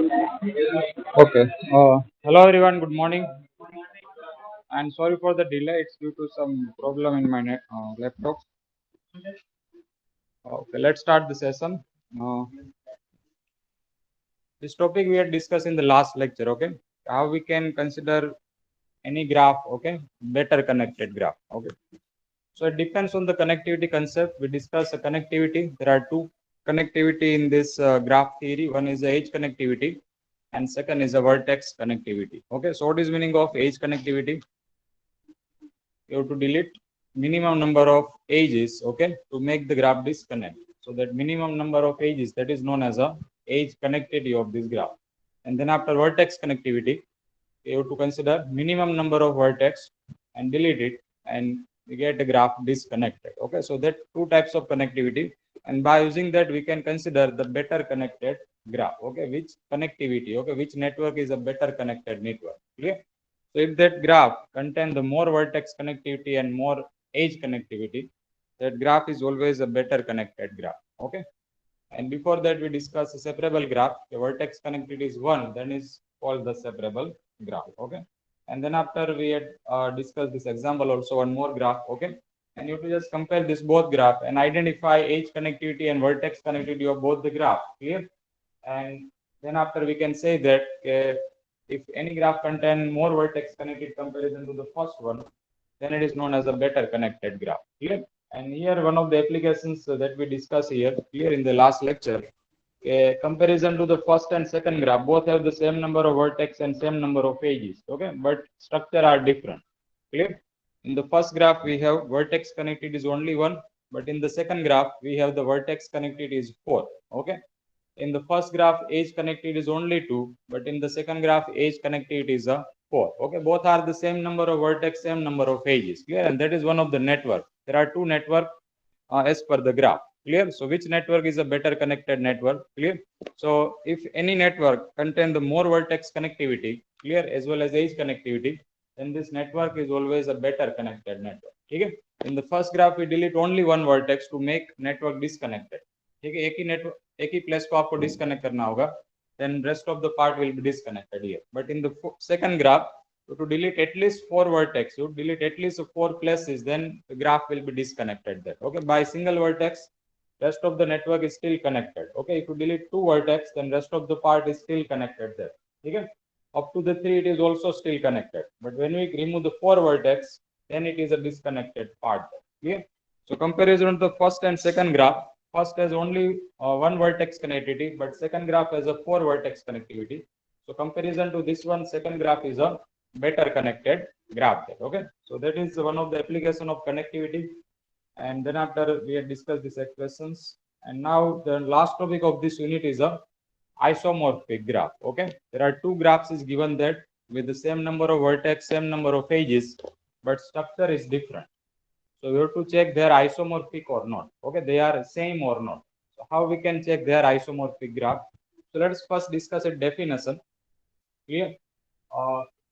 Okay. Hello everyone. Good morning. And sorry for the delay. It's due to some problem in my laptop. Okay. Let's start the session. Uh, this topic we had discussed in the last lecture. Okay. How we can consider any graph. Okay. Better connected graph. Okay. So it depends on the connectivity concept. We discuss the connectivity. There are two connectivity in this graph theory. One is the edge connectivity, and second is the vertex connectivity. Okay. So what is meaning of edge connectivity? You have to delete minimum number of edges, okay, to make the graph disconnect. So that minimum number of edges, that is known as a edge connectivity of this graph. And then after vertex connectivity, you have to consider minimum number of vertex and delete it, and we get the graph disconnected. Okay, so that two types of connectivity, and by using that we can consider the better connected graph. Okay, which connectivity, okay, which network is a better connected network. Clear? So if that graph contain the more vertex connectivity and more edge connectivity, that graph is always a better connected graph. Okay. And before that, we discuss a separable graph. The vertex connectivity is 1, then is called the separable graph. Okay. And then after we had discussed this example, also one more graph. Okay. And you have to just compare this both graph and identify edge connectivity and vertex connectivity of both the graph. Clear? And then after we can say that if any graph contain more vertex connected comparison to the first one, then it is known as a better connected graph. Clear? And here one of the applications that we discuss here, clear in the last lecture, a comparison to the first and second graph, both have the same number of vertex and same number of edges. Okay, but structure are different. Clear? In the first graph, we have vertex connected is only one, but in the second graph, we have the vertex connected is 4. Okay. In the first graph, edge connected is only 2, but in the second graph, edge connected is a 4. Okay, both are the same number of vertex, same number of edges. Clear? And that is one of the network. There are two network as per the graph. Clear? So which network is a better connected network? Clear? So if any network contain the more vertex connectivity, clear, as well as edge connectivity, then this network is always a better connected network. Okay? In the first graph, we delete only one vertex to make network disconnected. ठीक है, एक ही network एक ही place को आपको disconnect करना होगा, then rest of the part will be disconnected here. But in the second graph, to delete at least 4 vertex, you delete at least 4 places, then the graph will be disconnected there. Okay, by single vertex, rest of the network is still connected. Okay, if you delete 2 vertex, then rest of the part is still connected there. Okay, up to the 3 it is also still connected, but when we remove the 4 vertex, then it is a disconnected part. Okay, so comparison of the first and second graph, first has only one vertex connectivity, but second graph has a 4 vertex connectivity. So comparison to this one, second graph is a better connected graph there. Okay, so that is one of the application of connectivity. And then after we have discussed these expressions, and now the last topic of this unit is a isomorphic graph. Okay, there are two graphs is given that with the same number of vertex, same number of edges, but structure is different. So we have to check they are isomorphic or not. Okay, they are same or not. So how we can check their isomorphic graph? So let's first discuss a definition. Clear?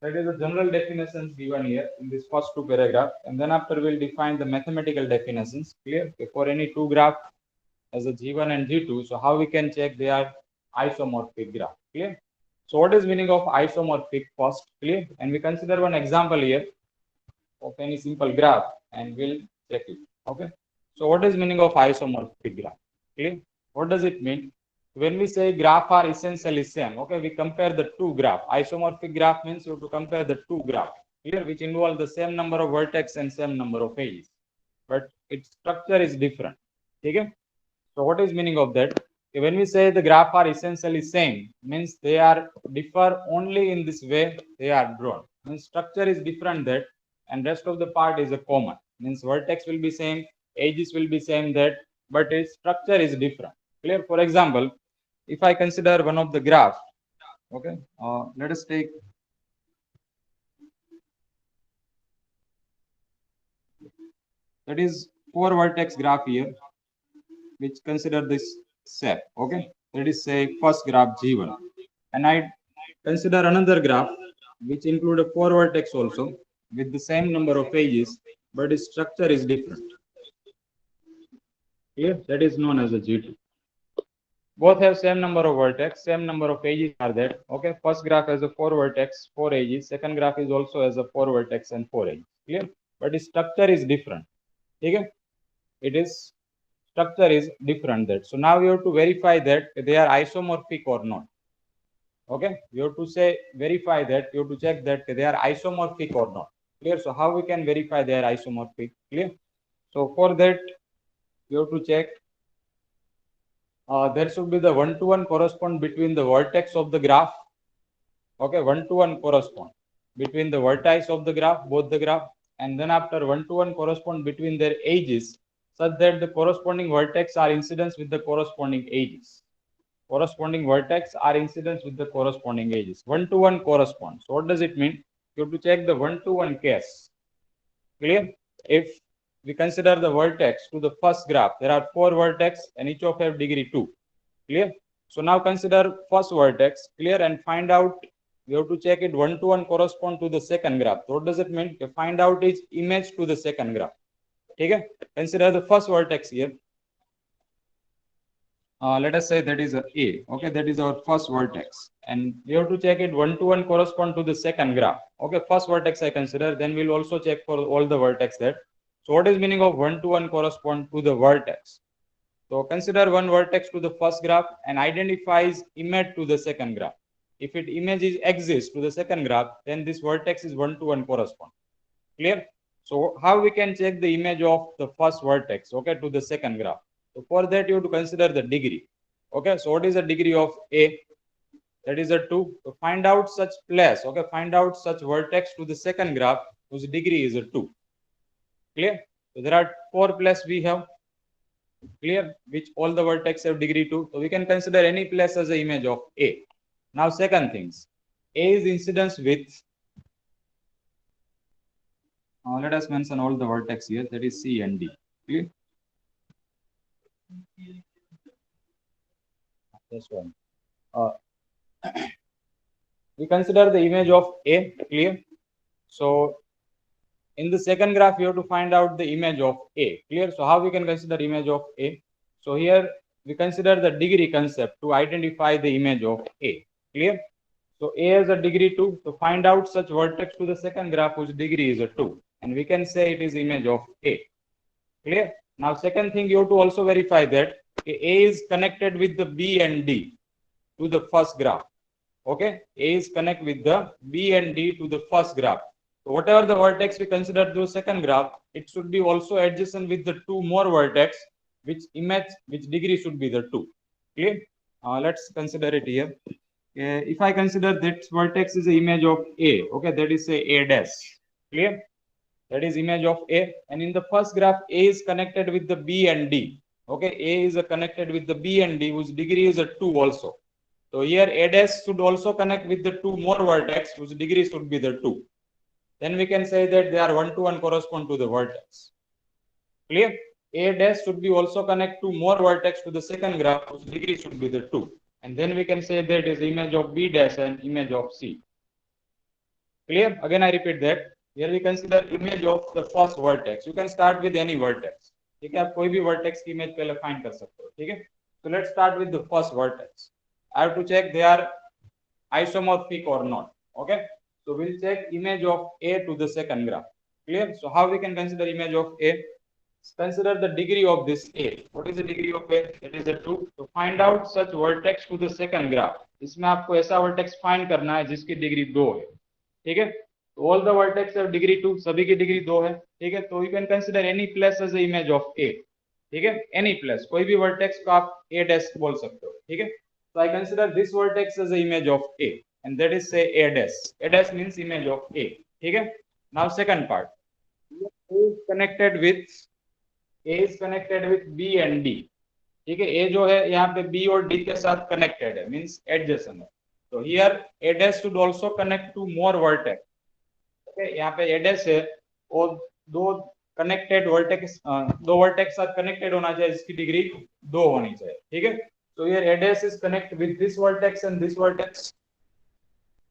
That is the general definitions given here in this first two paragraph, and then after we'll define the mathematical definitions. Clear? For any two graph as a G1 and G2, so how we can check they are isomorphic graph. Clear? So what is meaning of isomorphic first? Clear? And we consider one example here of any simple graph and we'll check it. Okay. So what is meaning of isomorphic graph? Okay. What does it mean? When we say graph are essentially same, okay, we compare the two graph. Isomorphic graph means you have to compare the two graph here, which involve the same number of vertex and same number of edges, but its structure is different. Okay. So what is meaning of that? When we say the graph are essentially same, means they are differ only in this way they are drawn. Means structure is different that, and rest of the part is a common. Means vertex will be same, edges will be same that, but its structure is different. Clear? For example, if I consider one of the graph, okay, let us take that is 4 vertex graph here, which consider this shape. Okay, that is say first graph G1, and I consider another graph which include a 4 vertex also with the same number of edges, but its structure is different. Here that is known as a G2. both have same number of vertex, same number of edges are there. Okay, first graph has a 4 vertex, 4 edges. Second graph is also has a 4 vertex and 4 edges. Clear? But the structure is different. Okay, it is structure is different. That so now we have to verify that they are isomorphic or not. Okay, we have to say verify that you have to check that they are isomorphic or not. Clear? So how we can verify they are isomorphic? Clear? So for that you have to check there should be the one-to-one correspond between the vertex of the graph. Okay, one-to-one correspond between the vertex of the graph, both the graph, and then after one-to-one correspond between their edges, such that the corresponding vertex are incidence with the corresponding edges. Corresponding vertex are incidence with the corresponding edges. One-to-one correspond. So what does it mean? You have to check the one-to-one case. Clear? If we consider the vertex to the first graph, there are 4 vertex and each of have degree 2. Clear? So now consider first vertex, clear, and find out, we have to check it one-to-one correspond to the second graph. So what does it mean? You find out its image to the second graph. Okay? Consider the first vertex here. Let us say that is a A. Okay, that is our first vertex. And we have to check it one-to-one correspond to the second graph. Okay, first vertex I consider, then we'll also check for all the vertex there. So what is meaning of one-to-one correspond to the vertex? So consider one vertex to the first graph and identifies image to the second graph. If it image exists to the second graph, then this vertex is one-to-one correspond. Clear? So how we can check the image of the first vertex, okay, to the second graph? So for that you have to consider the degree. Okay, so what is the degree of A? That is a 2. So find out such place, okay, find out such vertex to the second graph whose degree is a 2. Clear? So there are 4 places we have. Clear? Which all the vertex have degree 2. So we can consider any place as the image of A. Now second things, A is incidence with, let us mention all the vertex here, that is C and D. Clear? This one. We consider the image of A. Clear? So in the second graph, you have to find out the image of A. Clear? So how we can consider image of A? So here we consider the degree concept to identify the image of A. Clear? So A has a degree 2. So find out such vertex to the second graph whose degree is a 2. And we can say it is image of A. Clear? Now second thing, you have to also verify that A is connected with the B and D to the first graph. Okay? A is connect with the B and D to the first graph. So whatever the vertex we consider to the second graph, it should be also adjacent with the 2 more vertex, which degree should be the 2. Clear? Let's consider it here. If I consider that vertex is the image of A, okay, that is say A dash. Clear? That is image of A. And in the first graph, A is connected with the B and D. Okay, A is connected with the B and D, whose degree is a 2 also. So here A dash should also connect with the 2 more vertex, whose degree should be the 2. Then we can say that they are one-to-one correspond to the vertex. Clear? A dash should be also connect to more vertex to the second graph, whose degree should be the 2. And then we can say that is image of B dash and image of C. Clear? Again I repeat that. Here we consider image of the first vertex. You can start with any vertex. ठीक है, आप कोई भी vertex की image पहले find कर सकते हो. ठीक है? So let's start with the first vertex. I have to check they are isomorphic or not. Okay? So we'll check image of A to the second graph. Clear? So how we can consider image of A? Consider the degree of this A. What is the degree of A? It is a 2. So find out such vertex to the second graph. इसमें आपको ऐसा vertex find करना है जिसकी degree 2 है. ठीक है? All the vertex have degree 2. सभी की डिग्री 2 है. ठीक है? तो you can consider any place as the image of A. ठीक है? Any place. कोई भी vertex को आप A dash बोल सकते हो. ठीक है? So I consider this vertex as the image of A, and that is say A dash. A dash means image of A. ठीक है? Now second part. A is connected with B and D. ठीक है? A जो है यहाँ पे B और D के साथ connected है, means adjacent है. So here A dash should also connect to more vertex. Okay? यहाँ पे A dash है और दो connected vertex, दो vertex साथ connected होना चाहिए, इसकी डिग्री 2 होनी चाहिए. ठीक है? So here A dash is connect with this vertex and this vertex.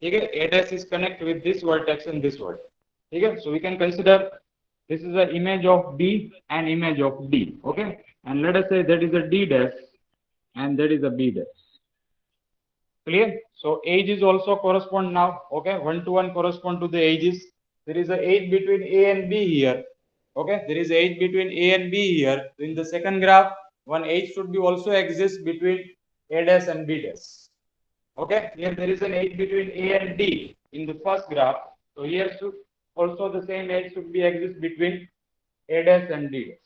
Okay, A dash is connect with this vertex and this vertex. Okay, so we can consider this is the image of B and image of D. Okay, and let us say that is a D dash and that is a B dash. Clear? So edges also correspond now. Okay, 1 to 1 correspond to the edges. There is a edge between A and B here. Okay, there is a edge between A and B here. In the second graph, one edge should be also exist between A dash and B dash. Okay, here there is an edge between A and D in the first graph. So here should also the same edge should be exist between A dash and D dash.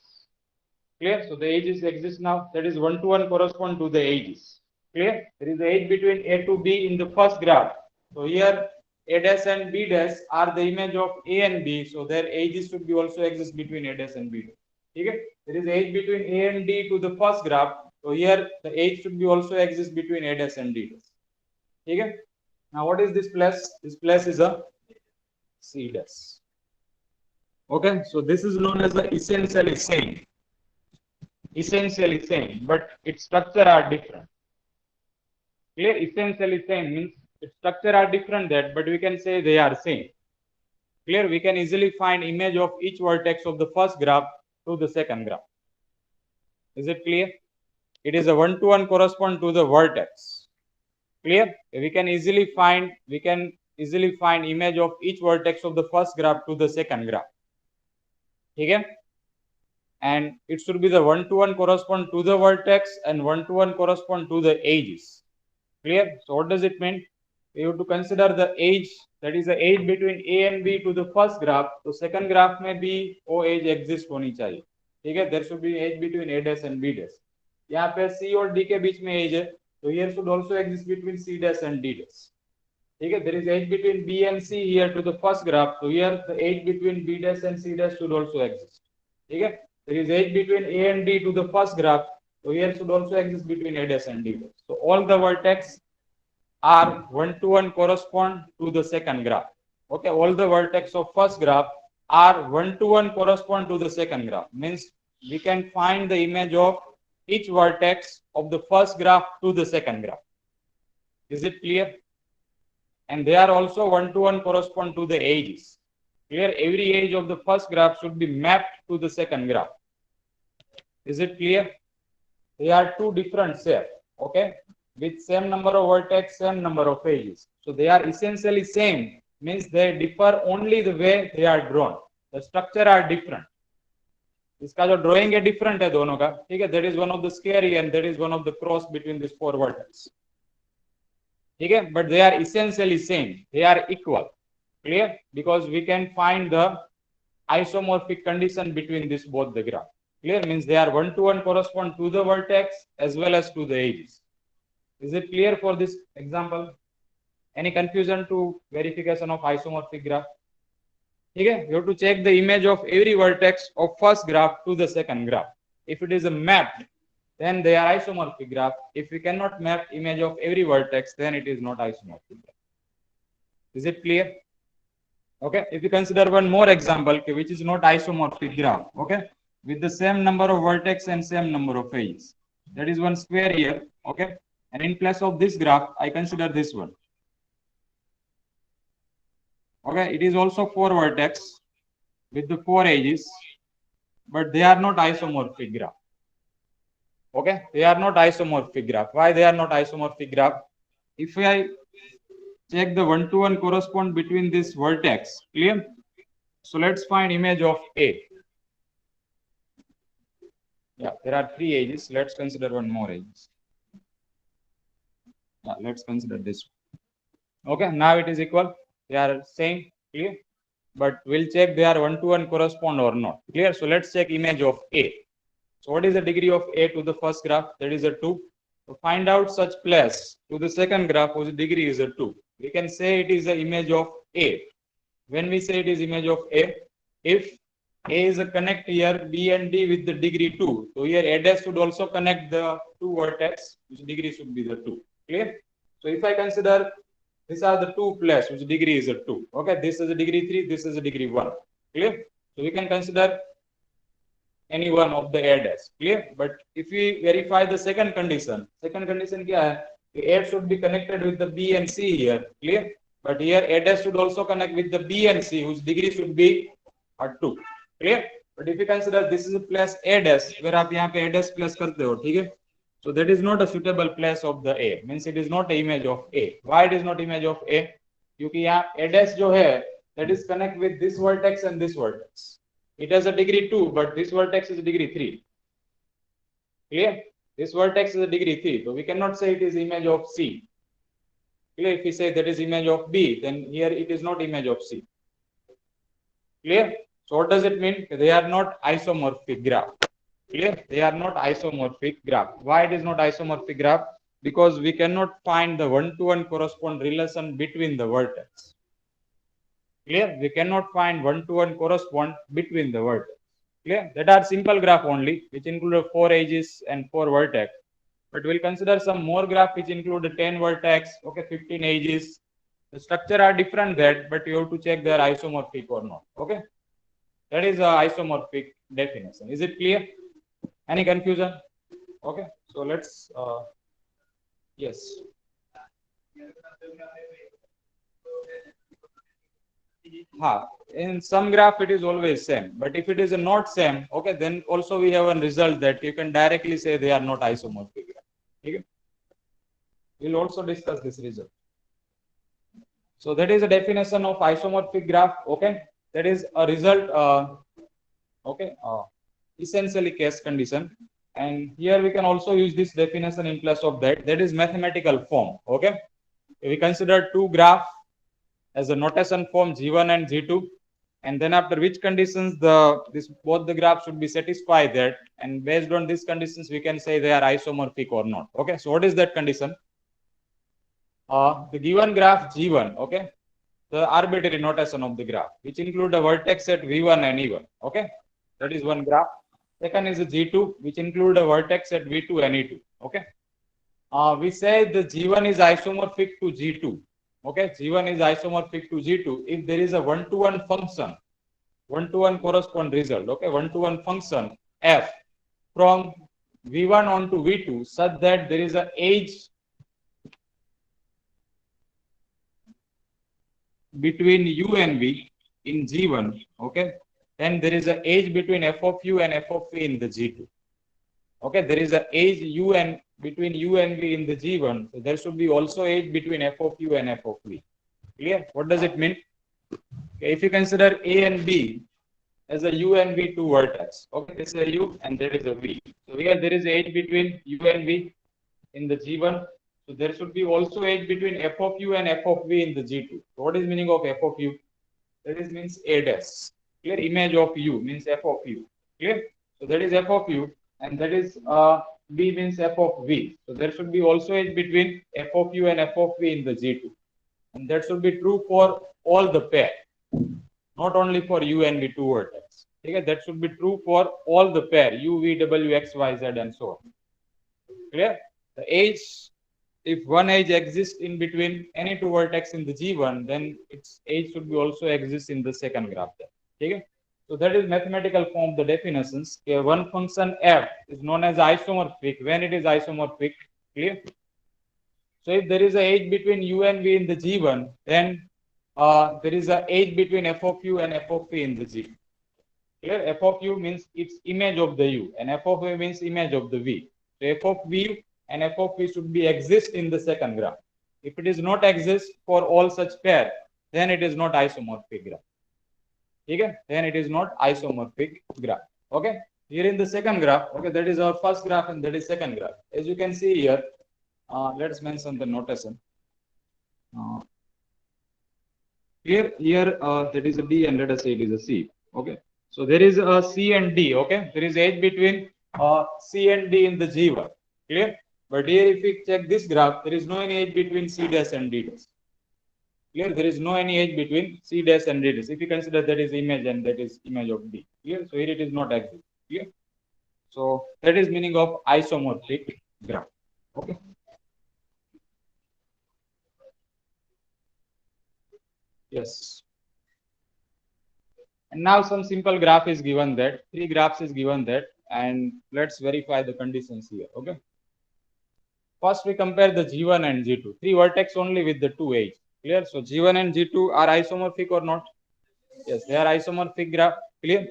Clear? So the edges exist now. That is 1 to 1 correspond to the edges. Clear? There is the edge between A to B in the first graph. So here A dash and B dash are the image of A and B. So their edges should be also exist between A dash and B dash. Okay? There is edge between A and D to the first graph. So here the edge should be also exist between A dash and D dash. Okay? Now what is this place? This place is a C dash. Okay? So this is known as the essentially same. Essentially same, but its structure are different. Clear? Essentially same means its structure are different that, but we can say they are same. Clear? We can easily find image of each vertex of the first graph to the second graph. Is it clear? It is a 1 to 1 correspond to the vertex. Clear? We can easily find image of each vertex of the first graph to the second graph. Okay? And it should be the 1 to 1 correspond to the vertex and 1 to 1 correspond to the edges. Clear? So what does it mean? We have to consider the edge, that is the edge between A and B to the first graph. So second graph may be O edge exist होनी चाहिए. ठीक है? There should be edge between A dash and B dash. यहाँ पे C और D के बीच में edge है. So here should also exist between C dash and D dash. ठीक है? There is edge between B and C here to the first graph. So here the edge between B dash and C dash should also exist. ठीक है? There is edge between A and D to the first graph. So here should also exist between A dash and D dash. So all the vertex are 1 to 1 correspond to the second graph. Okay, all the vertex of first graph are 1 to 1 correspond to the second graph. Means we can find the image of each vertex of the first graph to the second graph. Is it clear? And they are also 1 to 1 correspond to the edges. Clear? Every edge of the first graph should be mapped to the second graph. Is it clear? They are two different shapes. Okay, with same number of vertex, same number of edges. So they are essentially same. Means they differ only the way they are drawn. The structure are different. इसका जो drawing है different है दोनों का. ठीक है? That is one of the scary and that is one of the cross between these four vertex. ठीक है? But they are essentially same. They are equal. Clear? Because we can find the isomorphic condition between this both the graph. Clear? Means they are 1 to 1 correspond to the vertex as well as to the edges. Is it clear for this example? Any confusion to verification of isomorphic graph? Okay, you have to check the image of every vertex of first graph to the second graph. If it is a map, then they are isomorphic graph. If we cannot map image of every vertex, then it is not isomorphic graph. Is it clear? Okay, if you consider one more example, okay, which is not isomorphic graph, okay, with the same number of vertex and same number of edges. That is one square here, okay, and in place of this graph, I consider this one. Okay, it is also 4 vertex with the 4 edges, but they are not isomorphic graph. Okay, they are not isomorphic graph. Why they are not isomorphic graph? If I check the 1 to 1 correspond between this vertex, clear? So let's find image of A. Yeah, there are 3 edges. Let's consider one more edge. Yeah, let's consider this one. Okay, now it is equal. They are same, clear? But we'll check they are 1 to 1 correspond or not. Clear? So let's check image of A. So what is the degree of A to the first graph? That is a 2. To find out such place to the second graph whose degree is a 2. We can say it is the image of A. When we say it is image of A, if A is a connect here B and D with the degree 2. So here A dash should also connect the 2 vertex, which degree should be the 2. Clear? So if I consider these are the 2 places which degree is a 2. Okay, this is a degree 3, this is a degree 1. Clear? So we can consider any one of the A dash. Clear? But if we verify the second condition kya hai? A should be connected with the B and C here. Clear? But here A dash should also connect with the B and C, whose degree should be a 2. Clear? But if you consider this is a place A dash, where आप यहाँ पे A dash plus करते हो, ठीक है? So that is not a suitable place of the A. Means it is not the image of A. Why it is not image of A? क्योंकि यहाँ A dash जो है, that is connect with this vertex and this vertex. It has a degree 2, but this vertex is a degree 3. Clear? This vertex is a degree 3. So we cannot say it is image of C. Clear? If we say that is image of B, then here it is not image of C. Clear? So what does it mean? They are not isomorphic graph. Clear? They are not isomorphic graph. Why it is not isomorphic graph? Because we cannot find the one-to-one correspond relation between the vertex. Clear? We cannot find one-to-one correspond between the vertex. Clear? That are simple graph only, which include 4 edges and 4 vertex. But we'll consider some more graph which include 10 vertex, okay, 15 edges. The structure are different that, but you have to check they are isomorphic or not. Okay, that is a isomorphic definition. Is it clear? Any confusion? Okay, so let's yes. In some graph it is always same, but if it is not same, okay, then also we have a result that you can directly say they are not isomorphic graph. Okay? We'll also discuss this result. So that is a definition of isomorphic graph. Okay, that is a result. Okay, essentially case condition, and here we can also use this definition in place of that. That is mathematical form. Okay, we consider two graph as a notation form G1 and G2, and then after which conditions both the graphs should be satisfied that, and based on these conditions we can say they are isomorphic or not. Okay, so what is that condition? The given graph G1, okay, the arbitrary notation of the graph, which include a vertex at V1 and E1. Okay, that is one graph. Second is a G2, which include a vertex at V2 and E2. Okay, we say the G1 is isomorphic to G2. Okay, G1 is isomorphic to G2 if there is a one-to-one function, one-to-one correspond result. Okay, one-to-one function f from V1 on to V2 such that there is a edge between U and V in G1, okay, then there is an edge between f of U and f of V in the G2. Okay, there is an edge U and between U and V in the G1, so there should be also edge between f of U and f of V. Clear? What does it mean? Okay, if you consider A and B as a U and V two vertex, okay, this is a U and there is a V. So here there is edge between U and V in the G1. So there should be also edge between f of U and f of V in the G2. So what is meaning of f of U? That is means A dash. Clear? Image of U means f of U. Clear? So that is f of U, and that is V means f of V. So there should be also edge between f of U and f of V in the G2. And that should be true for all the pair, not only for U and V two vertex. Okay? That should be true for all the pair U, V, W, X, Y, Z, and so on. Clear? The edge, if one edge exists in between any two vertex in the G1, then its edge should be also exist in the second graph there. Okay? So that is mathematical form of the definitions. Okay, one function f is known as isomorphic when it is isomorphic. Clear? So if there is a edge between U and V in the G1, then there is a edge between f of U and f of V in the G. Clear? F of U means its image of the U, and f of V means image of the V. So f of V and f of V should be exist in the second graph. If it is not exist for all such pair, then it is not isomorphic graph. Okay? Then it is not isomorphic graph. Okay? Here in the second graph, okay, that is our first graph and that is second graph. As you can see here, let's mention the notation. Here that is a D and let us say it is a C. Okay? So there is a C and D. Okay? There is edge between C and D in the G1. Clear? But here if we check this graph, there is no any edge between C dash and D dash. Clear? There is no any edge between C dash and D dash. If you consider that is image and that is image of D. Clear? So here it is not exist. Clear? So that is meaning of isomorphic graph. Okay. Yes. And now some simple graph is given that, three graphs is given that, and let's verify the conditions here. Okay. First we compare the G1 and G2. Three vertex only with the two edge. Clear? So G1 and G2 are isomorphic or not? Yes, they are isomorphic graph. Clear?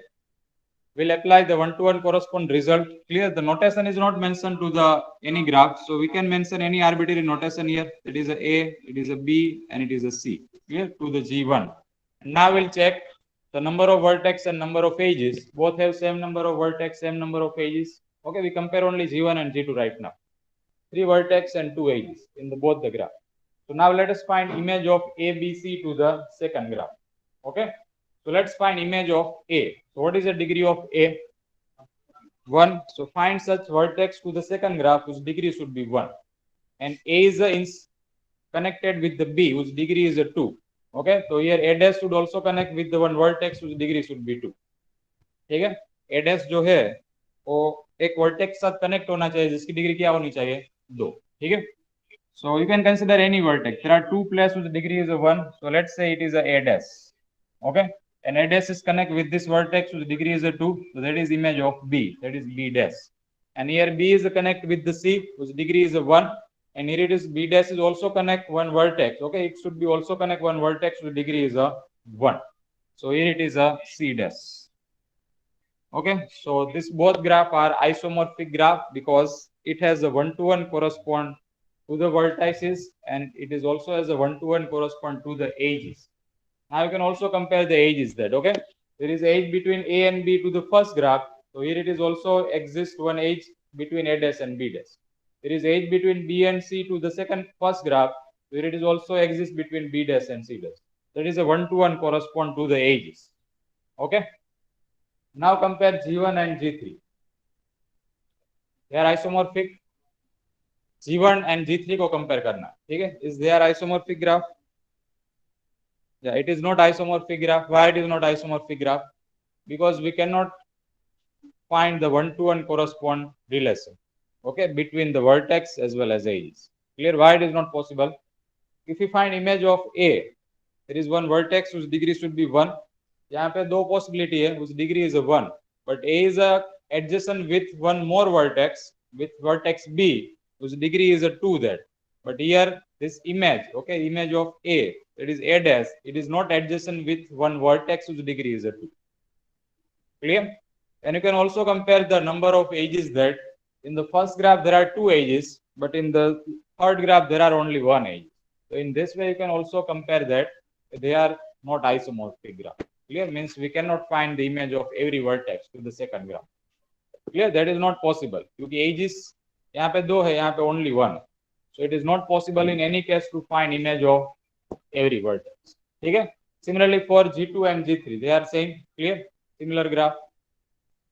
we'll apply the one-to-one correspond result. Clear? The notation is not mentioned to the any graph, so we can mention any arbitrary notation here. It is a A, it is a B, and it is a C. Clear? To the G1. Now we'll check the number of vertex and number of edges. Both have same number of vertex, same number of edges. Okay, we compare only G1 and G2 right now. 3 vertex and 2 edges in the both the graph. So now let us find image of ABC to the second graph. Okay. So let's find image of A. So what is the degree of A? 1. So find such vertex to the second graph whose degree should be 1. And A is connected with the B whose degree is a 2. Okay. So here A dash should also connect with the one vertex whose degree should be 2. ठीक है. A dash जो है वो एक vertex साथ connect होना चाहिए जिसकी डिग्री क्या होनी चाहिए 2. ठीक है. So you can consider any vertex. There are two places whose degree is a 1. So let's say it is a dash. Okay. And A dash is connect with this vertex whose degree is a 2. So that is image of B. That is B dash. And here B is a connect with the C whose degree is a 1. And here it is B dash is also connect one vertex. Okay. It should be also connect one vertex whose degree is a 1. So here it is a C dash. Okay. So this both graph are isomorphic graph because it has a one-to-one correspond to the vertices and it is also as a one-to-one correspond to the edges. Now you can also compare the edges that, okay? There is edge between A and B to the first graph. So here it is also exists one edge between A dash and B dash. There is edge between B and C to the first graph. Here it is also exists between B dash and C dash. That is a one-to-one correspond to the edges. Okay? Now compare G1 and G3. They are isomorphic. G1 and G3 को compare करना, ठीक है? Is there isomorphic graph? Yeah, it is not isomorphic graph. Why it is not isomorphic graph? Because we cannot find the one-to-one correspond relation, okay, between the vertex as well as edges. Clear? Why it is not possible? If you find image of A, there is one vertex whose degree should be 1. यहाँ पे दो possibility है, whose degree is a 1. But A is a adjacent with one more vertex, with vertex B, whose degree is a 2 that. But here, this image, okay, image of A, that is A dash, it is not adjacent with one vertex whose degree is a 2. Clear? And you can also compare the number of edges that in the first graph there are 2 edges, but in the third graph there are only 1 edge. So in this way, you can also compare that they are not isomorphic graph. Clear? Means we cannot find the image of every vertex to the second graph. Clear? That is not possible. क्योंकि edges यहाँ पे 2 है, यहाँ पे only 1. So it is not possible in any case to find image of every vertex. ठीक है? Similarly for G2 and G3, they are same. Clear? Similar graph.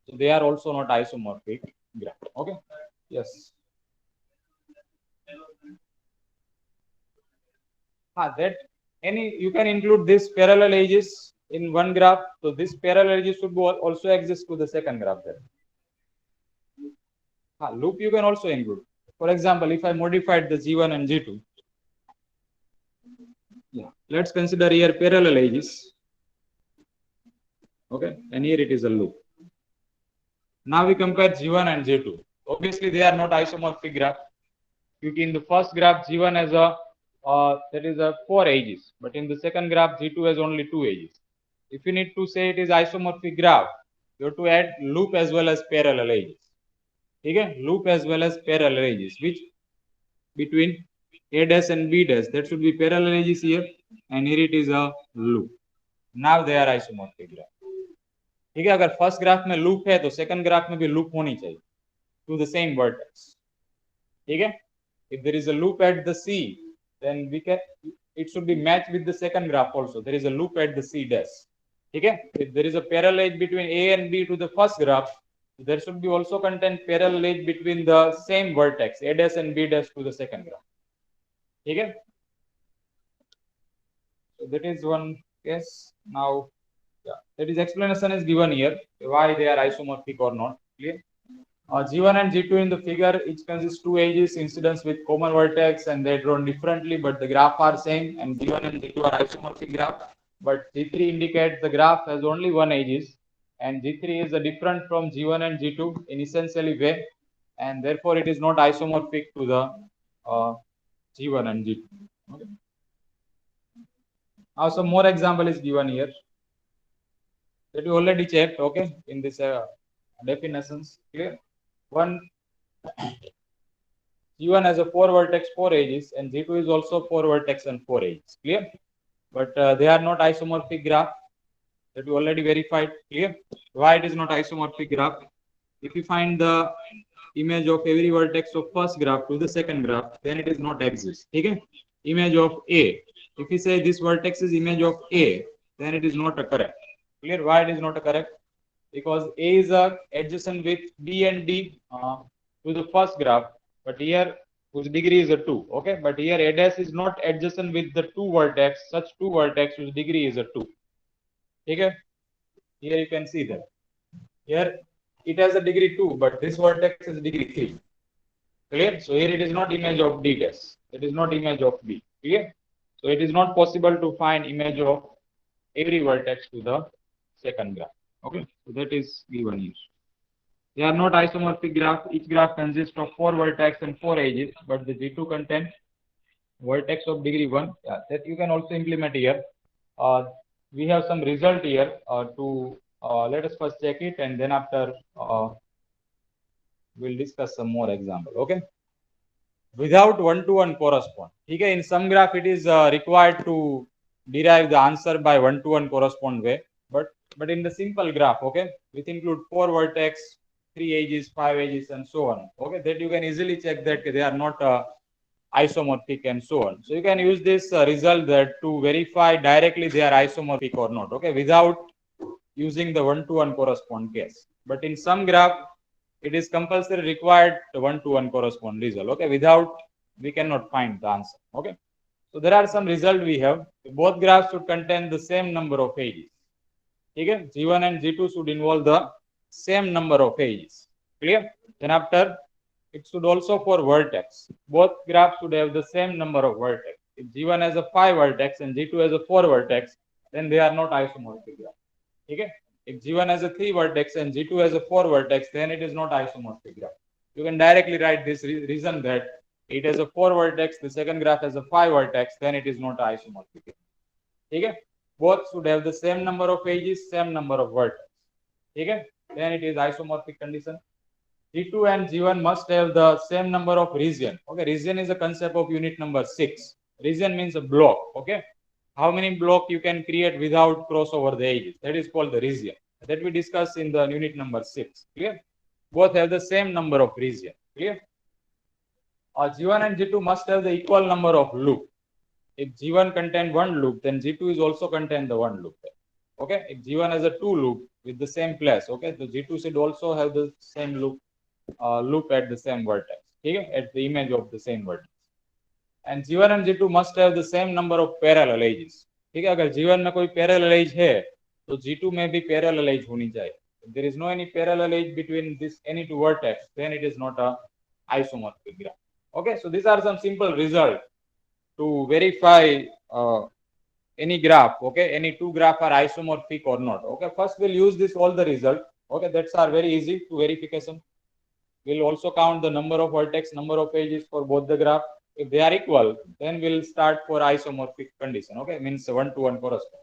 So they are also not isomorphic graph. Okay? Yes. That you can include this parallel edges in one graph. So this parallel edges should also exist to the second graph there. Loop you can also include. For example, if I modified the G1 and G2, yeah, let's consider here parallel edges. Okay, and here it is a loop. Now we compare G1 and G2. Obviously, they are not isomorphic graph. Because in the first graph, G1 has that is a 4 edges, but in the second graph, G2 has only 2 edges. If you need to say it is isomorphic graph, you have to add loop as well as parallel edges. Okay, loop as well as parallel edges, which between A dash and B dash, that should be parallel edges here, and here it is a loop. Now they are isomorphic graph. ठीक है, अगर first graph में loop है तो second graph में भी loop होनी चाहिए टू द सेम वर्टेक्स. ठीक है, if there is a loop at the C, then it should be matched with the second graph also. There is a loop at the C dash. ठीक है, if there is a parallel edge between A and B to the first graph, there should be also contain parallel edge between the same vertex A dash and B dash to the second graph. ठीक है, so that is one case. Now that is explanation is given here why they are isomorphic or not. Clear? G1 and G2 in the figure each consists 2 edges incidence with common vertex and they are drawn differently, but the graph are same, and G1 and G2 are isomorphic graph. But G3 indicates the graph has only 1 edges, and G3 is different from G1 and G2 in essentially way, and therefore it is not isomorphic to the G1 and G2. Okay. Now some more example is given here. that we already checked, okay, in this definitions. Clear? One G1 has a 4 vertex, 4 edges, and G2 is also 4 vertex and 4 edges. Clear? But they are not isomorphic graph, that we already verified. Clear? Why it is not isomorphic graph? If you find the image of every vertex of first graph to the second graph, then it is not exist. Okay? Image of A. If you say this vertex is image of A, then it is not a correct. Clear? Why it is not a correct? Because A is adjacent with B and D to the first graph, but here whose degree is a 2. Okay, but here A dash is not adjacent with the two vertex, such two vertex whose degree is a 2. Okay, here you can see that. Here it has a degree 2, but this vertex is degree 3. Clear? So here it is not image of D dash. It is not image of B. Clear? So it is not possible to find image of every vertex to the second graph. Okay, so that is given here. They are not isomorphic graph. Each graph consists of 4 vertex and 4 edges, but the G2 contains vertex of degree 1. Yeah, that you can also implement here. We have some result here let us first check it, and then after we'll discuss some more example. Okay. Without one-to-one correspond. Okay, in some graph it is required to derive the answer by one-to-one correspond way, but in the simple graph, okay, which include 4 vertex, 3 edges, 5 edges, and so on. Okay, that you can easily check that they are not isomorphic and so on. So you can use this result that to verify directly they are isomorphic or not. Okay, without using the one-to-one correspond case. But in some graph, it is compulsory required one-to-one correspond result. Okay, without we cannot find the answer. Okay, so there are some result we have. Both graphs should contain the same number of edges. Okay, G1 and G2 should involve the same number of edges. Clear? Then after, it should also for vertex. Both graphs should have the same number of vertex. If G1 has a 5 vertex and G2 has a 4 vertex, then they are not isomorphic graph. Okay? If G1 has a 3 vertex and G2 has a 4 vertex, then it is not isomorphic graph. You can directly write this reason that it has a 4 vertex, the second graph has a 5 vertex, then it is not isomorphic graph. Okay? Both should have the same number of edges, same number of vertex. Okay? Then it is isomorphic condition. G2 and G1 must have the same number of region. Okay, region is a concept of unit number 6. Region means a block. Okay, how many block you can create without cross over the edges? That is called the region. That we discuss in the unit number 6. Clear? Both have the same number of region. Clear? G1 and G2 must have the equal number of loop. If G1 contain one loop, then G2 is also contain the one loop. Okay, if G1 has a 2 loop with the same place, okay, so G2 should also have the same loop at the same vertex. Okay, at the image of the same vertex. And G1 and G2 must have the same number of parallel edges. ठीक है, अगर G1 में कोई parallel edge है, तो G2 में भी parallel edge होनी चाहिए. If there is no any parallel edge between this any two vertex, then it is not a isomorphic graph. Okay, so these are some simple results to verify any graph. Okay, any two graph are isomorphic or not. Okay, first we'll use this all the result. Okay, that's are very easy to verification. We'll also count the number of vertex, number of edges for both the graph. If they are equal, then we'll start for isomorphic condition. Okay, means one-to-one correspond.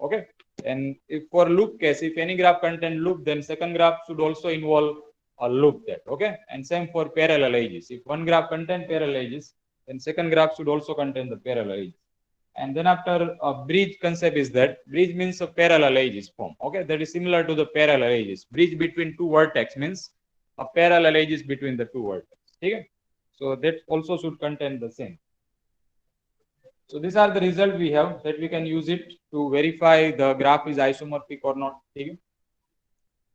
Okay, and if for loop case, if any graph contain loop, then second graph should also involve a loop that. Okay, and same for parallel edges. If one graph contain parallel edges, then second graph should also contain the parallel edges. And then after a bridge concept is that bridge means a parallel edges form. Okay, that is similar to the parallel edges. Bridge between two vertex means a parallel edges between the two vertex. Okay, so that also should contain the same. So these are the result we have that we can use it to verify the graph is isomorphic or not. Okay,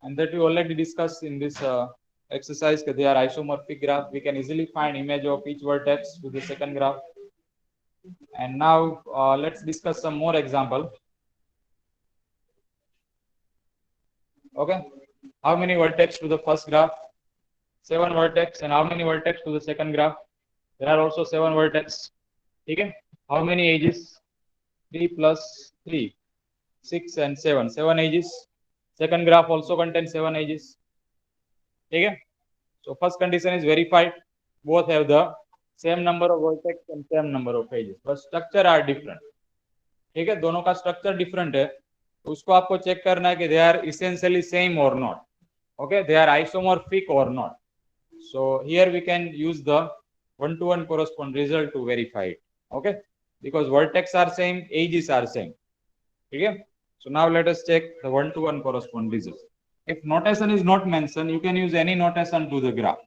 and that we already discussed in this exercise that they are isomorphic graph. We can easily find image of each vertex to the second graph. And now let's discuss some more example. Okay, how many vertex to the first graph? 7 vertex. And how many vertex to the second graph? There are also 7 vertex. Okay, how many edges? 3 plus 3, 6 and 7. 7 edges. Second graph also contains 7 edges. Okay, so first condition is verified. Both have the same number of vertex and same number of edges, but structure are different. ठीक है, दोनों का structure different है. उसको आपको check करना है कि दे आर इसेंशियली सेम और not. Okay, they are isomorphic or not. So here we can use the one-to-one correspond result to verify it. Okay, because vertex are same, edges are same. Okay, so now let us check the one-to-one correspond result. If notation is not mentioned, you can use any notation to the graph.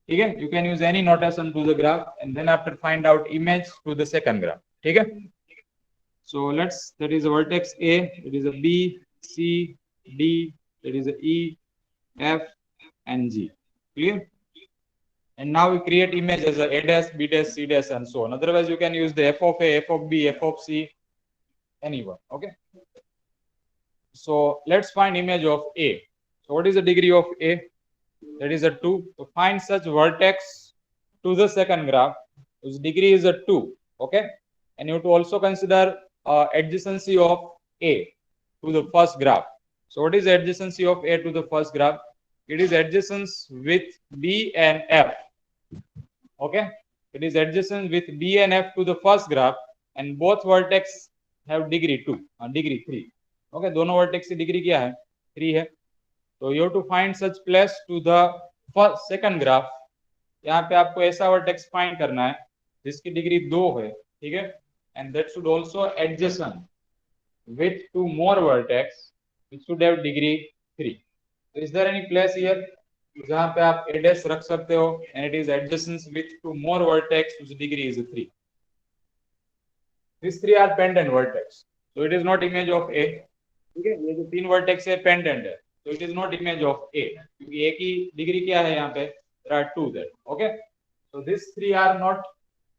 Okay, you can use any notation to the graph, and then after find out image to the second graph. Okay, so that is a vertex A, it is a B, C, D, that is a E, F, and G. Clear? And now we create image as a dash, B dash, C dash, and so on. Otherwise, you can use the F of A, F of B, F of C, anyone. Okay. So let's find image of A. So what is the degree of A? That is a 2. So find such vertex to the second graph whose degree is a 2. Okay. And you have to also consider adjacency of A to the first graph. So what is the adjacency of A to the first graph? It is adjacent with B and F. Okay, it is adjacent with B and F to the first graph, and both vertex have degree 2, degree 3. Okay, दोनों vertex की degree क्या है? 3 है. So you have to find such place to the first second graph. यहाँ पे आपको ऐसा vertex find करना है जिसकी degree 2 है, ठीक है? And that should also adjacent with 2 more vertex which should have degree 3. So is there any place here जहां पे आप a dash रख सकते हो and it is adjacent with 2 more vertex whose degree is 3. These 3 are pendant vertex, so it is not image of A. ठीक है, ये जो 3 vertex है pendant है, so it is not image of A क्योंकि A की degree क्या है यहाँ पे? There are 2 there. Okay, so these 3 are not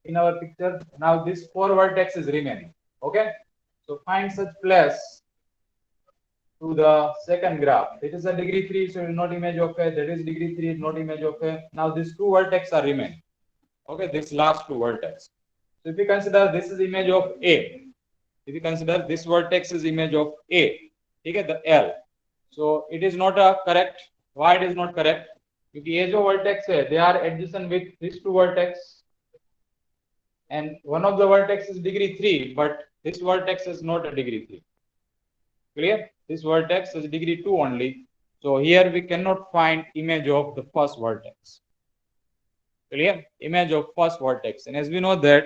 in our picture. Now this 4 vertex is remaining. Okay, so find such place to the second graph. It is a degree 3, so it is not image of A. That is degree 3, not image of A. Now these 2 vertex are remaining. Okay, this last 2 vertex. So if you consider this is image of A, if you consider this vertex is image of A, okay, the L. So it is not a correct. Why it is not correct? क्योंकि ये जो vertex है, they are adjacent with these 2 vertex, and one of the vertex is degree 3, but this vertex is not a degree 3. Clear? This vertex is degree 2 only. So here we cannot find image of the first vertex. Clear? Image of first vertex. And as we know that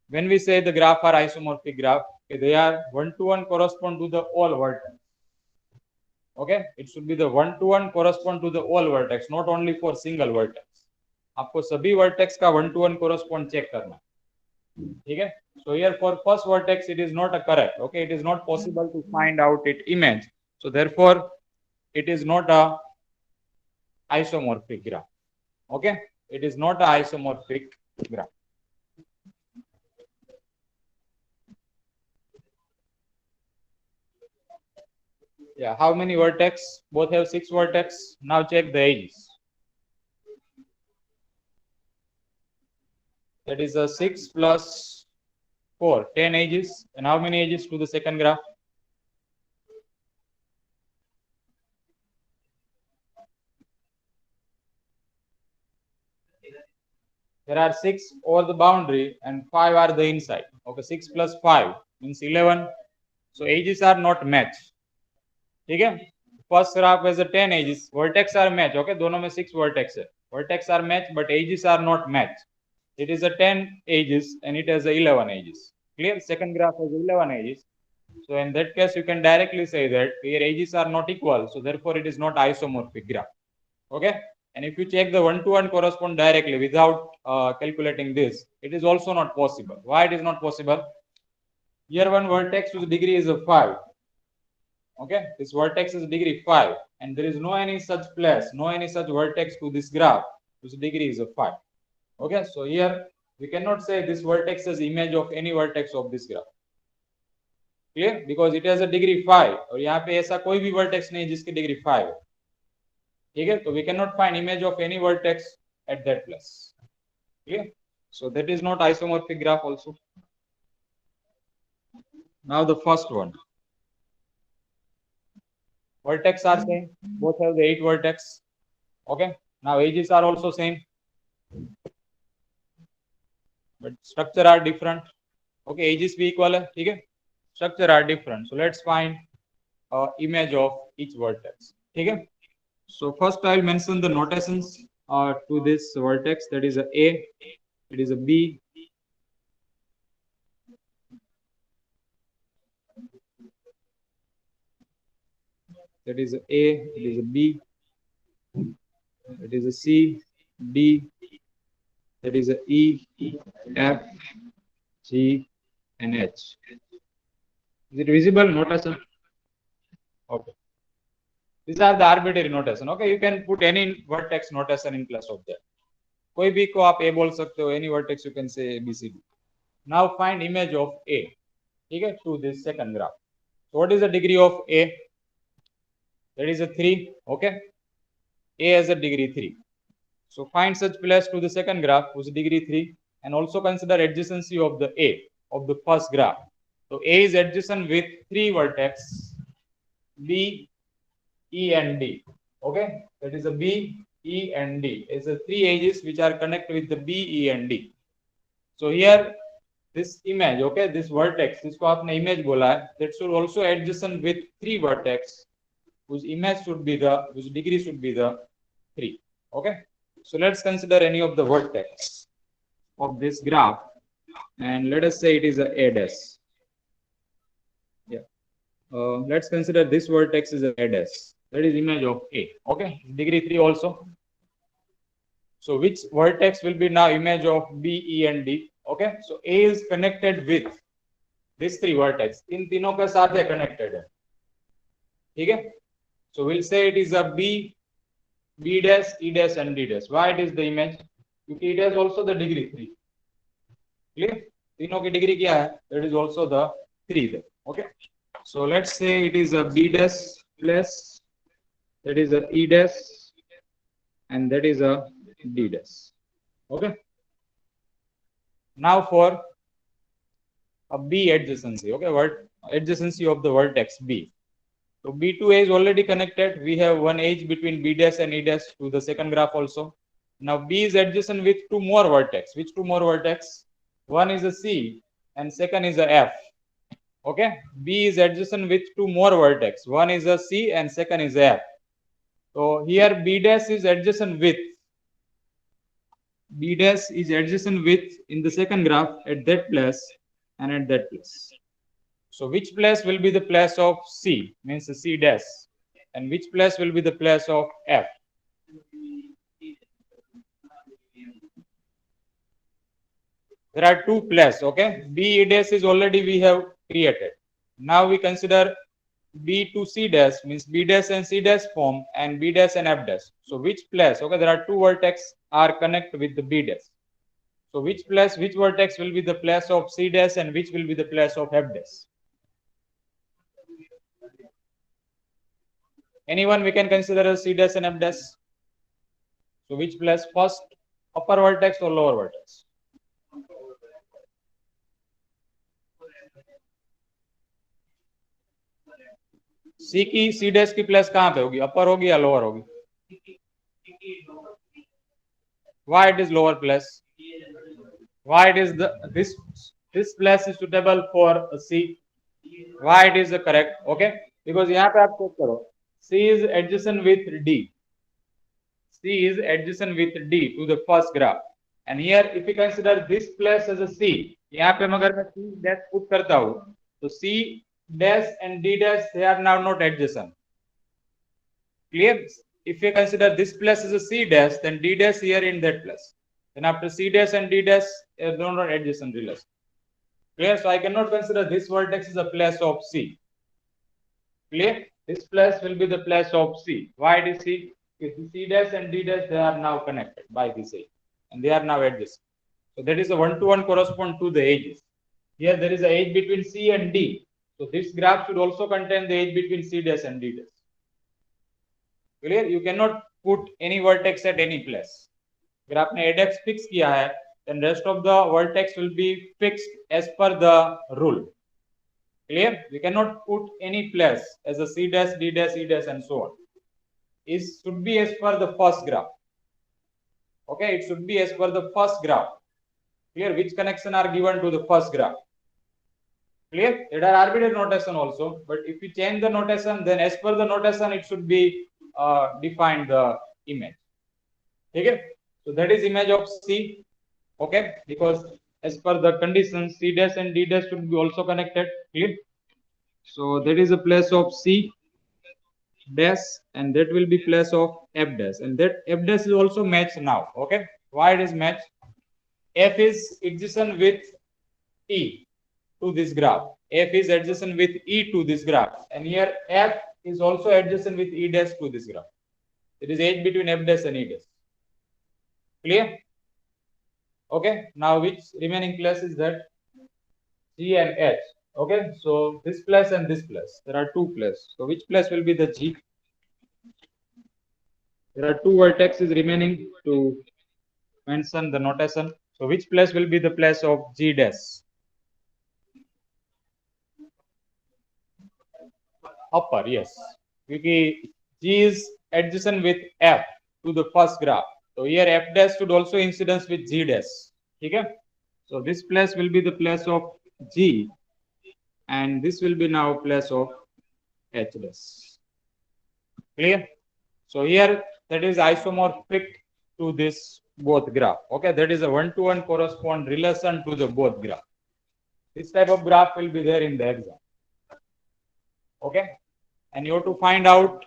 when we say the graph are isomorphic graph, okay, they are one-to-one correspond to the all vertex. Okay, it should be the one-to-one correspond to the all vertex, not only for single vertex. आपको सभी vertex का one-to-one correspond check करना. ठीक है? So here for first vertex it is not a correct. Okay, it is not possible to find out its image. So therefore it is not a isomorphic graph. Okay, it is not a isomorphic graph. Yeah, how many vertex? Both have 6 vertex. Now check the edges. That is a 6 plus 4, 10 edges. And how many edges to the second graph? There are 6 over the boundary and 5 are the inside. Okay, 6 plus 5 means 11. So edges are not matched. ठीक है, first graph has a 10 edges, vertex are match. Okay, दोनों में 6 vertex है, vertex are match but edges are not matched. It is a 10 edges and it has a 11 edges. Clear? Second graph has 11 edges. So in that case you can directly say that here edges are not equal, so therefore it is not isomorphic graph. Okay, and if you check the one-to-one correspond directly without calculating this, it is also not possible. Why it is not possible? Here one vertex whose degree is a 5. Okay, this vertex is degree 5 and there is no any such place, no any such vertex to this graph whose degree is a 5. Okay, so here we cannot say this vertex is image of any vertex of this graph. Clear? Because it has a degree 5 और यहाँ पे ऐसा कोई भी vertex नहीं जिसकी degree 5 है. ठीक है, तो we cannot find image of any vertex at that place. Clear? So that is not isomorphic graph also. Now the first one. Vertex are same, both have the 8 vertex. Okay, now edges are also same, but structure are different. Okay, edges भी equal है, ठीक है. structure are different. So let's find image of each vertex. Okay. So first I'll mention the notations to this vertex. That is a A, it is a B, that is a A, it is a B, it is a C, D, that is a E, F, G, and H. Is it visible notation? Okay. These are the arbitrary notation. Okay, you can put any vertex notation in place of that. कोई भी को आप A बोल सकते हो, any vertex you can say A, B, C, D. Now find image of A. ठीक है, to this second graph. So what is the degree of A? That is a 3. Okay, A has a degree 3. So find such place to the second graph whose degree 3, and also consider adjacency of the A of the first graph. So A is adjacent with 3 vertex B, E, and D. Okay, that is a B, E, and D. It's a 3 edges which are connected with the B, E, and D. So here this image, okay, this vertex, जिसको आपने image बोला है, that should also adjacent with 3 vertex whose image should be the, whose degree should be the 3. Okay, so let's consider any of the vertex of this graph, and let us say it is a dash. Yeah, let's consider this vertex is a dash. That is image of A. Okay, degree 3 also. So which vertex will be now image of B, E, and D? Okay, so A is connected with these 3 vertex. इन तीनों के साथ है connected है. ठीक है? So we'll say it is a B, B dash, E dash, and D dash. Why it is the image? Because it has also the degree 3. Clear? तीनों की degree क्या है? That is also the 3 there. Okay. So let's say it is a B dash plus, that is a E dash, and that is a D dash. Okay. Now for a B adjacency. Okay, what adjacency of the vertex B. So B2A is already connected. We have one edge between B dash and E dash to the second graph also. Now B is adjacent with 2 more vertex. Which 2 more vertex? One is a C and second is a F. Okay, B is adjacent with 2 more vertex. One is a C and second is a F. So here B dash is adjacent with, B dash is adjacent with in the second graph at that place and at that place. So which place will be the place of C, means the C dash, and which place will be the place of F? There are 2 places, okay? B, E dash is already we have created. Now we consider B to C dash, means B dash and C dash form, and B dash and F dash. So which place, okay, there are 2 vertex are connected with the B dash. So which place, which vertex will be the place of C dash and which will be the place of F dash? Anyone we can consider as C dash and F dash? So which place first, upper vertex or lower vertex? C की C dash की place कहाँ पे होगी, अपर होगी या lower होगी? Why it is lower place? Why it is the this place is suitable for a C? Why it is the correct? Okay, because यहाँ पे आप चेक करो, C is adjacent with D. C is adjacent with D to the first graph, and here if you consider this place as a C, यहाँ पे अगर मैं C dash put करता हूँ, तो C dash and D dash they are now not adjacent. Clear? If you consider this place as a C dash, then D dash here in that place. Then after C dash and D dash, they are not adjacent relation. Clear? So I cannot consider this vertex as a place of C. Clear? This place will be the place of C. Why it is C? Because C dash and D dash they are now connected by this edge, and they are now adjacent. So that is a 1-to-1 correspond to the edges. Here there is a edge between C and D. So this graph should also contain the edge between C dash and D dash. Clear? You cannot put any vertex at any place. अगर आपने एडेक्स fix किया है, then rest of the vertex will be fixed as per the rule. Clear? We cannot put any place as a C dash, D dash, E dash, and so on. It should be as per the first graph. Okay, it should be as per the first graph. Clear? Which connection are given to the first graph? Clear? There are arbitrary notation also, but if you change the notation, then as per the notation, it should be defined the image. Okay? So that is image of C. Okay? Because as per the conditions, C dash and D dash should be also connected. Clear? So that is a place of C dash, and that will be place of F dash, and that F dash is also matched now. Okay? Why it is matched? F is adjacent with E to this graph. F is adjacent with E to this graph, and here F is also adjacent with E dash to this graph. It is edge between F dash and E dash. Clear? Okay. Now which remaining place is that? G and H. Okay. So this place and this place. There are two places. So which place will be the G? There are two vertices remaining to mention the notation. So which place will be the place of G dash? Upper, yes. Because G is adjacent with F to the first graph. So here F dash should also incidence with G dash. Okay? So this place will be the place of G, and this will be now place of H dash. Clear? So here that is isomorphic to this both graph. Okay, that is a one-to-one correspond relation to the both graph. This type of graph will be there in the exam. Okay, and you have to find out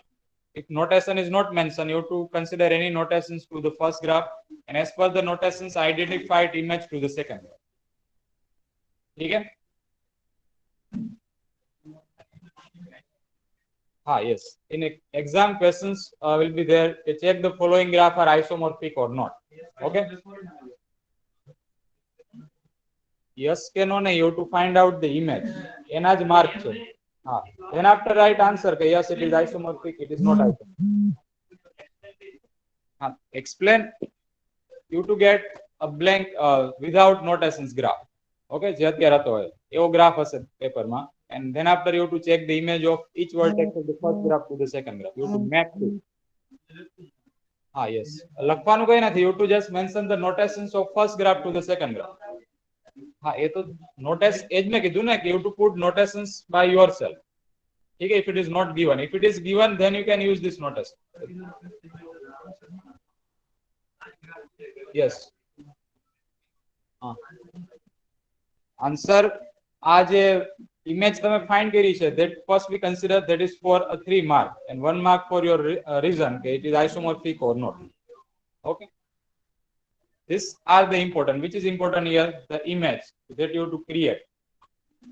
if notation is not mentioned, you have to consider any notations to the first graph, and as per the notations, identify image to the second graph. Okay. Yes. In exam questions will be there. Check the following graph are isomorphic or not. Okay. Yes, can no, you have to find out the image. Enaj mark. Then after right answer, yes, it is isomorphic. It is not isomorphic. Explain. You to get a blank without notations graph. Okay, જે અત્યારે હતો એવો graph હશે પેપરમાં, and then after you have to check the image of each vertex of the first graph to the second graph. You have to map it. Yes. લખવાનું કઈ નથી. You have to just mention the notations of first graph to the second graph. એ તો notice એજ મેં કીધું ને કે you have to put notations by yourself. ठीक है, if it is not given. If it is given, then you can use this notation. Yes. Answer આ જે image તમે find કરી છે, that first we consider that is for a 3 mark and 1 mark for your reason that it is isomorphic or not. Okay, these are the important. Which is important here? The image that you have to create.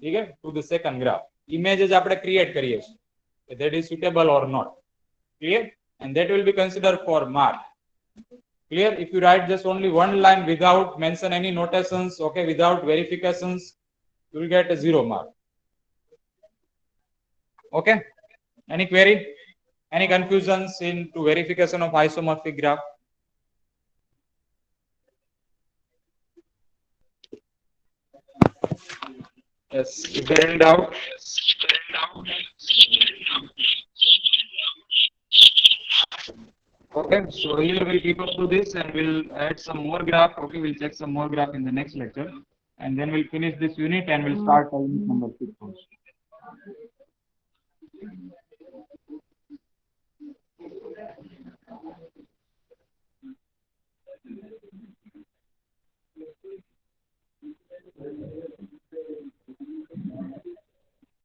Okay, to the second graph. Images આપણે create કરીએ છીએ, that is suitable or not. Clear? And that will be considered for mark. Clear? If you write just only one line without mention any notations, okay, without verifications, you will get a 0 mark. Okay, any query, any confusions into verification of isomorphic graph? Yes, is there any doubt? Okay, so here we'll keep up to this and we'll add some more graph. Okay, we'll check some more graph in the next lecture, and then we'll finish this unit and we'll start unit number 6 also.